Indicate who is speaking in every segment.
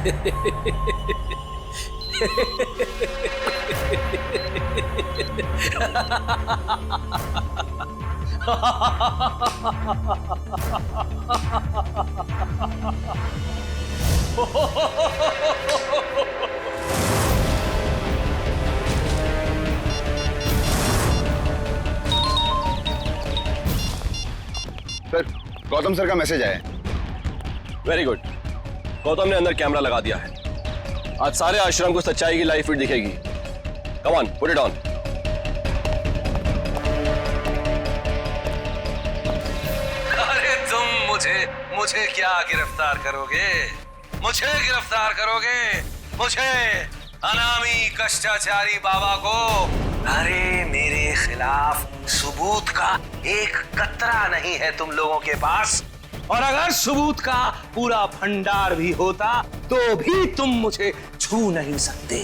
Speaker 1: Sir, Gautam sir का message आया है।
Speaker 2: Very good. गौतम ने अंदर कैमरा लगा दिया है। आज सारे आश्रम को सच्चाई की लाइव फीड दिखेगी। Come on, put it on.
Speaker 3: अरे तुम मुझे क्या गिरफ्तार करोगे? मुझे गिरफ्तार करोगे? मुझे, अनामी कष्टाचारी बाबा को? अरे मेरे खिलाफ सबूत का एक कतरा नहीं है तुम लोगों के पास, और अगर सबूत का पूरा भंडार भी होता तो भी तुम मुझे छू नहीं सकते।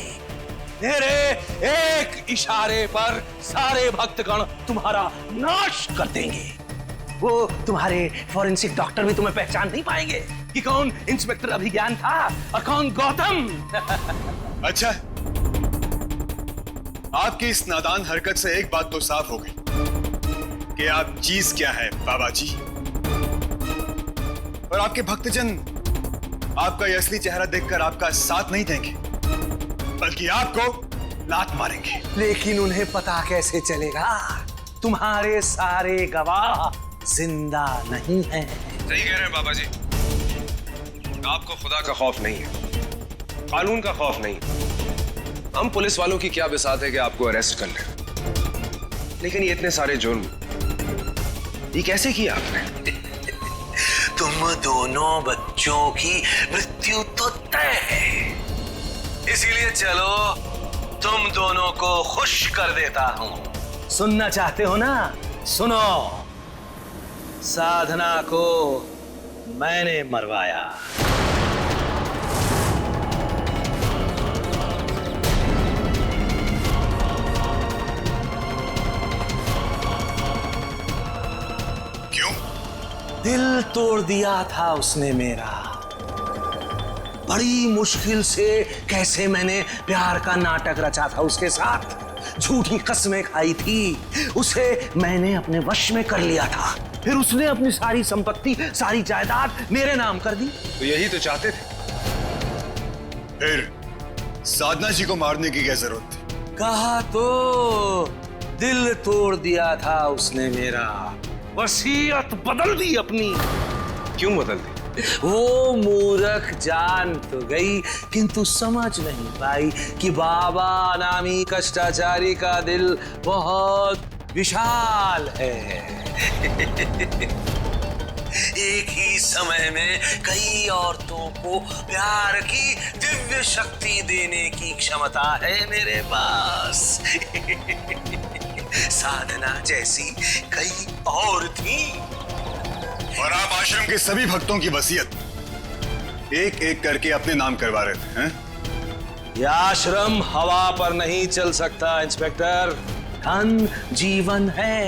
Speaker 3: मेरे एक इशारे पर सारे भक्तगण तुम्हारा नाश कर देंगे। वो तुम्हारे फॉरेंसिक डॉक्टर भी तुम्हें पहचान नहीं पाएंगे कि कौन इंस्पेक्टर अभिज्ञान था और कौन गौतम।
Speaker 1: अच्छा, आपकी इस नादान हरकत से एक बात तो साफ हो गई कि आप चीज क्या है बाबा जी। और आपके भक्तजन आपका ये असली चेहरा देखकर आपका साथ नहीं देंगे, बल्कि आपको लात मारेंगे।
Speaker 3: लेकिन उन्हें पता कैसे चलेगा? तुम्हारे सारे गवाह जिंदा नहीं हैं।
Speaker 4: सही कह रहे हैं बाबा जी। आपको खुदा का खौफ नहीं है, कानून का खौफ नहीं। हम पुलिस वालों की क्या बिसात है कि आपको अरेस्ट कर लें, लेकिन ये इतने सारे जुर्म ये कैसे किया आपने?
Speaker 3: तुम दोनों बच्चों की मृत्यु तो तय है, इसीलिए चलो तुम दोनों को खुश कर देता हूं। सुनना चाहते हो ना? सुनो। साधना को मैंने मरवाया।
Speaker 1: क्यों?
Speaker 3: दिल तोड़ दिया था उसने मेरा। बड़ी मुश्किल से कैसे मैंने प्यार का नाटक रचा था उसके साथ, झूठी कस्में खाई थी, उसे मैंने अपने वश में कर लिया था। फिर उसने अपनी सारी संपत्ति, सारी जायदाद मेरे नाम कर दी।
Speaker 4: तो यही तो चाहते थे।
Speaker 1: फिर साधना जी को मारने की क्या जरूरत थी?
Speaker 3: कहा तो दिल तोड़ दिया था उसने मेरा, वसीयत बदल दी अपनी।
Speaker 4: क्यों बदल दी?
Speaker 3: वो मूर्ख जान तो गई, किंतु समझ नहीं पाई कि बाबा नामी कष्टाचारी का दिल बहुत विशाल है। एक ही समय में कई औरतों को प्यार की दिव्य शक्ति देने की क्षमता है मेरे पास। साधना जैसी कई और थी।
Speaker 1: और आप आश्रम के सभी भक्तों की वसीयत एक एक करके अपने नाम करवा रहे थे, हैं?
Speaker 3: यह आश्रम हवा पर नहीं चल सकता इंस्पेक्टर। धन जीवन है,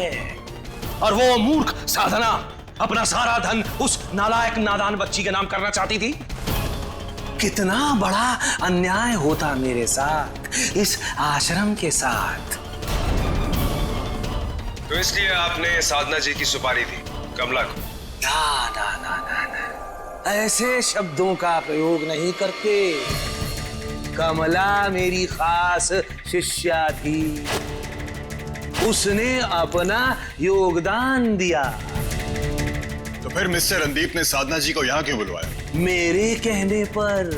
Speaker 3: और वो मूर्ख साधना अपना सारा धन उस नालायक नादान बच्ची के नाम करना चाहती थी। कितना बड़ा अन्याय होता मेरे साथ, इस आश्रम के साथ।
Speaker 4: तो इसलिए आपने साधना जी की सुपारी दी कमला को?
Speaker 3: ना ना ना ना ना, ऐसे शब्दों का प्रयोग नहीं करते। कमला मेरी खास शिष्या थी, उसने अपना योगदान दिया।
Speaker 1: तो फिर मिस्टर रणदीप ने साधना जी को यहाँ क्यों बुलवाया?
Speaker 3: मेरे कहने पर।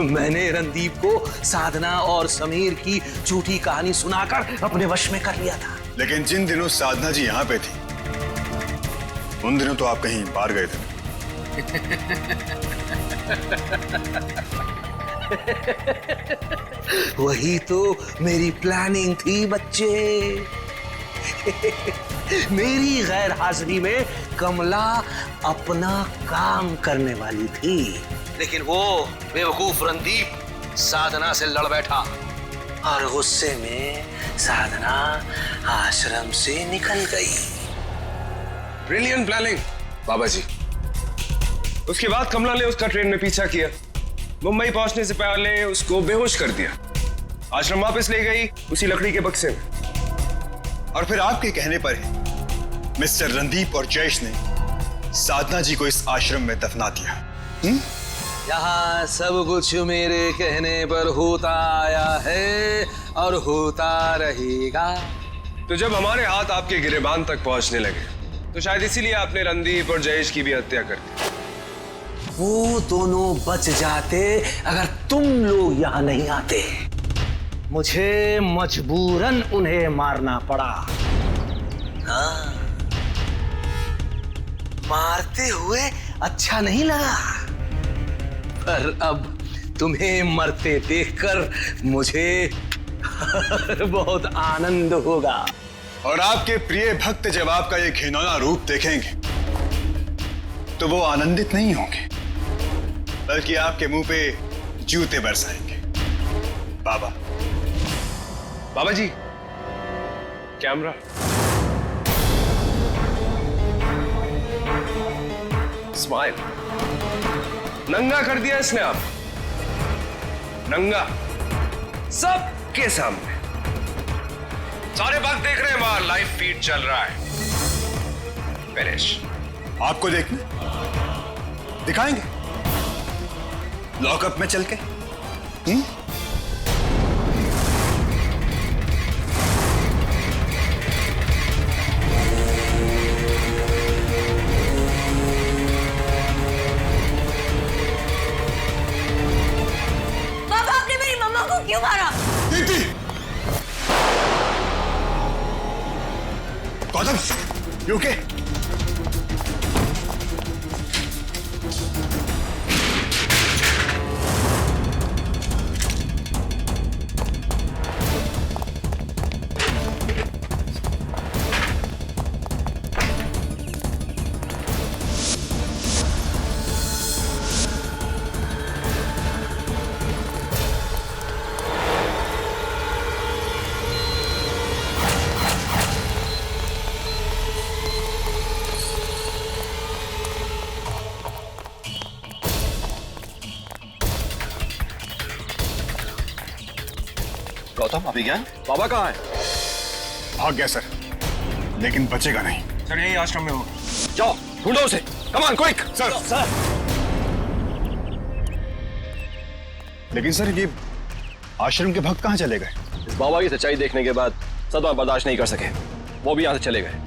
Speaker 3: मैंने रणदीप को साधना और समीर की झूठी कहानी सुनाकर अपने वश में कर लिया था।
Speaker 1: लेकिन जिन दिनों साधना जी यहाँ पे थी, उन दिनों तो आप कहीं बाहर गए थे।
Speaker 3: वही तो मेरी प्लानिंग थी बच्चे। मेरी गैर हाजिरी में कमला अपना काम करने वाली थी, लेकिन वो बेवकूफ रणदीप साधना से लड़ बैठा, और गुस्से में साधना आश्रम से निकल गई।
Speaker 4: ब्रिलियंट प्लानिंग बाबा जी। उसके बाद कमला ने उसका ट्रेन में पीछा किया। मुंबई पहुंचने से पहले उसको बेहोश कर दिया। आश्रम वापस ले गई उसी लकड़ी के बक्से में।
Speaker 1: और फिर आपके कहने पर ही मिस्टर रणदीप और जयेश ने साधना जी को इस आश्रम में दफना दिया।
Speaker 3: यहाँ सब कुछ मेरे कहने पर होता आया है और होता रहेगा।
Speaker 4: तो जब हमारे हाथ आपके गिरेबान तक पहुंचने लगे तो शायद इसीलिए आपने रणदीप और जयेश की भी हत्या कर दी।
Speaker 3: वो दोनों बच जाते अगर तुम लोग यहाँ नहीं आते। मुझे मजबूरन उन्हें मारना पड़ा। हाँ, मारते हुए अच्छा नहीं लगा, पर अब तुम्हें मरते देखकर मुझे बहुत आनंद होगा।
Speaker 1: और आपके प्रिय भक्त जब आपका ये घिनौना रूप देखेंगे तो वो आनंदित नहीं होंगे, बल्कि आपके मुंह पे जूते बरसाएंगे। बाबा,
Speaker 4: बाबा जी, कैमरा। स्माइल। नंगा कर दिया इसने आप, नंगा सबके सामने। सारे बाग देख रहे हैं, वहां लाइव फीड चल रहा है। फिनिश।
Speaker 1: आपको देखने दिखाएंगे लॉकअप में चल के।
Speaker 5: पापा, आपने मेरी मम्मा को क्यों मारा?
Speaker 1: दीदी, गौतम, यू ओके?
Speaker 2: गौतम, अभी गया? बाबा कहाँ है?
Speaker 1: भाग गया सर, लेकिन बचेगा नहीं।
Speaker 4: सर यही आश्रम में होगा।
Speaker 2: जाओ ढूंढो उसे। Come on quick.
Speaker 1: सर, लेकिन सर ये आश्रम के भक्त कहाँ चले गए?
Speaker 2: इस बाबा की सच्चाई देखने के बाद सदमा बर्दाश्त नहीं कर सके, वो भी यहाँ से चले गए।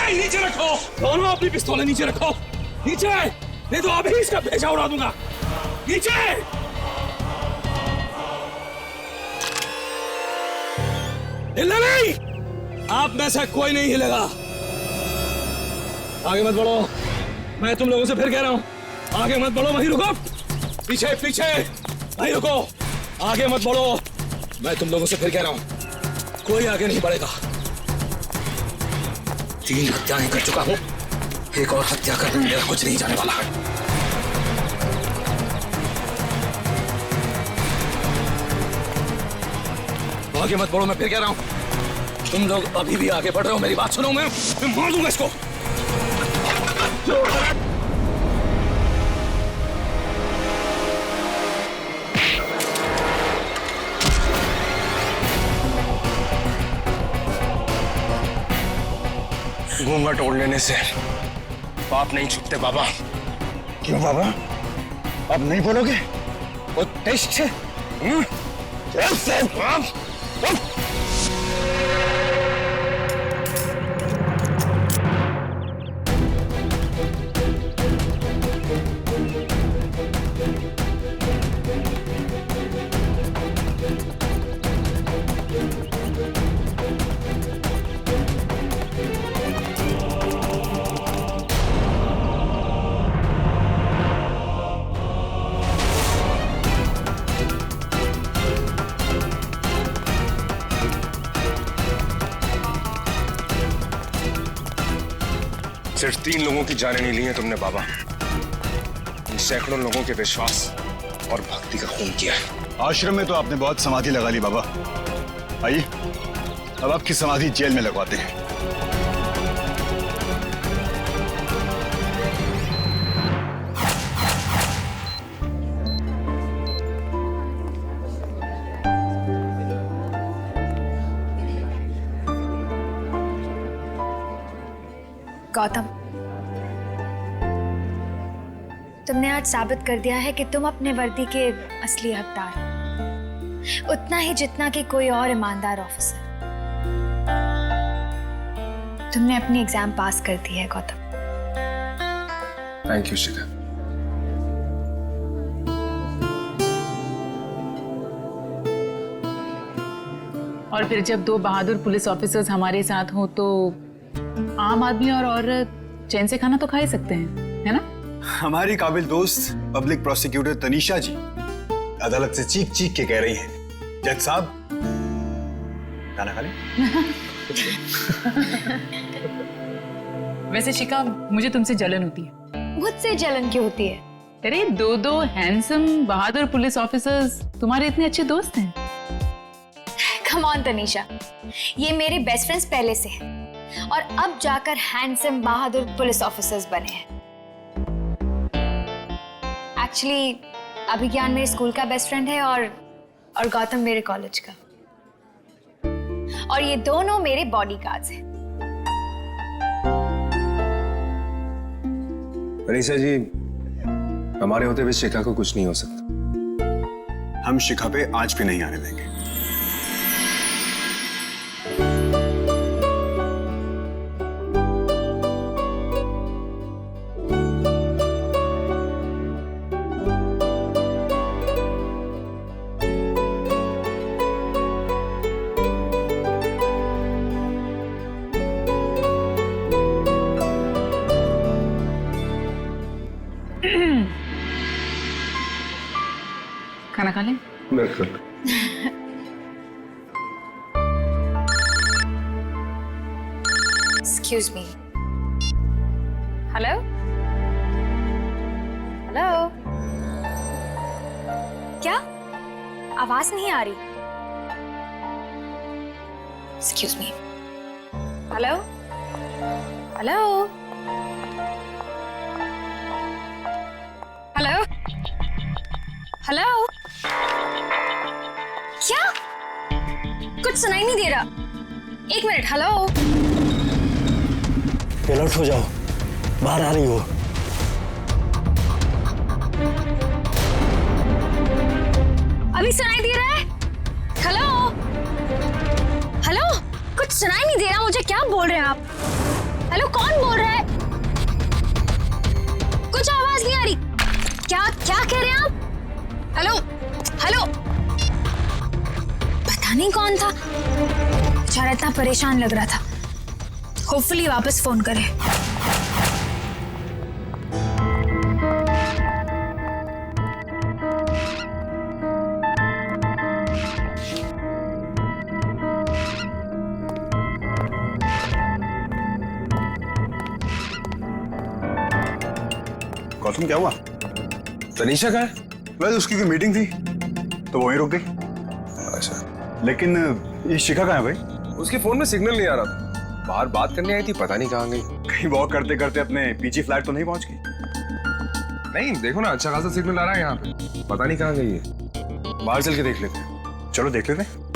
Speaker 6: नीचे रखो, दोनों अपनी पिस्तौलें नीचे रखो, नीचे, नहीं तो अभी इसका भेजा उड़ा दूंगा। नीचे। हिलना नहीं, आप में से कोई नहीं हिलेगा। आगे मत बढ़ो, मैं तुम लोगों से फिर कह रहा हूं, आगे मत बढ़ो, वहीं रुको। पीछे पीछे, वहीं रुको, आगे मत बढ़ो, मैं तुम लोगों से फिर कह रहा हूं, कोई आगे नहीं बढ़ेगा। 3 हत्याएं कर चुका हूं, एक और हत्या करने में मेरा कुछ नहीं जाने वाला है। आगे मत बढ़ो, मैं फिर कह रहा हूं, तुम लोग अभी भी आगे बढ़ रहे हो, मेरी बात सुनो, मैं मार दूंगा इसको।
Speaker 4: घूंघट ओढ़ लेने से पाप नहीं छूटते बाबा।
Speaker 1: क्यों बाबा, अब नहीं बोलोगे?
Speaker 4: वो टेस्ट है। सिर्फ 3 लोगों की जानें नहीं ली हैं तुमने बाबा, इन सैकड़ों लोगों के विश्वास और भक्ति का खून किया है।
Speaker 1: आश्रम में तो आपने बहुत समाधि लगा ली बाबा। आइए, अब आपकी समाधि जेल में लगवाते हैं।
Speaker 5: गौतम, तुमने आज साबित कर दिया है कि तुम अपने वर्दी के असली हकदार हो, उतना ही जितना कि कोई और ईमानदार ऑफिसर। तुमने अपनी एग्जाम पास कर दी है गौतम।
Speaker 4: थैंक यू शिखा।
Speaker 7: और फिर जब 2 बहादुर पुलिस ऑफिसर्स हमारे साथ हो तो आम आदमी और औरत चैन से खाना तो खा ही सकते हैं, है ना?
Speaker 1: हमारी काबिल दोस्त पब्लिक प्रोसिक्यूटर तनीषा जी अदालत से चीख चीख के कह रही हैं, जज साहब खाना खा लें।
Speaker 7: वैसे शिका, मुझे तुमसे जलन होती है।
Speaker 5: मुझसे जलन क्यों होती है?
Speaker 7: अरे 2 हैंडसम बहादुर पुलिस ऑफिसर्स तुम्हारे इतने अच्छे दोस्त हैं।
Speaker 5: कम ऑन तनीषा, ये मेरे बेस्ट फ्रेंड्स पहले से हैं और अब जाकर हैंडसम बहादुर पुलिस ऑफिसर्स बने हैं। एक्चुअली अभिज्ञान मेरे स्कूल का बेस्ट फ्रेंड है और गौतम मेरे कॉलेज का, और ये दोनों मेरे बॉडीगार्ड्स हैं।
Speaker 4: तनीषा जी, हमारे होते हुए शिखा को कुछ नहीं हो सकता।
Speaker 1: हम शिखा पे आज भी नहीं आने देंगे।
Speaker 7: खाना खा लें?
Speaker 4: बिल्कुल।
Speaker 5: Excuse me. हेलो? हेलो? क्या? आवाज नहीं आ रही। Excuse me. Hello? Hello? Hello? Hello? क्या? कुछ सुनाई नहीं दे रहा। 1 मिनट। हेलो?
Speaker 8: अलर्ट हो जाओ, बाहर आ रही हो।
Speaker 5: अभी सुनाई दे रहा है? हेलो? हेलो? कुछ सुनाई नहीं दे रहा मुझे, क्या बोल रहे हैं आप? हेलो, कौन बोल रहा है? कुछ आवाज नहीं आ रही। क्या क्या कह रहे हैं आप? हेलो? हेलो? पता नहीं कौन था, बेचारा इतना परेशान लग रहा था। होपफुली वापस फोन करे।
Speaker 1: गौतम, क्या हुआ?
Speaker 4: तनीषा कहाँ है?
Speaker 1: वैसे उसकी कोई मीटिंग थी तो वहीं रुक गई।
Speaker 4: अच्छा।
Speaker 1: लेकिन ये शिखा कहाँ है भाई?
Speaker 4: उसके फोन में सिग्नल नहीं आ रहा था। बाहर बात करने आई थी, पता नहीं कहाँ गई।
Speaker 1: कहीं वॉक करते करते अपने पीछे फ्लैट तो नहीं पहुंच गई?
Speaker 4: नहीं, देखो ना, अच्छा खासा सिग्नल आ रहा है यहाँ पे, पता नहीं कहाँ गई है। बाहर चल के देख लेते हैं।
Speaker 1: चलो देख लेते हैं।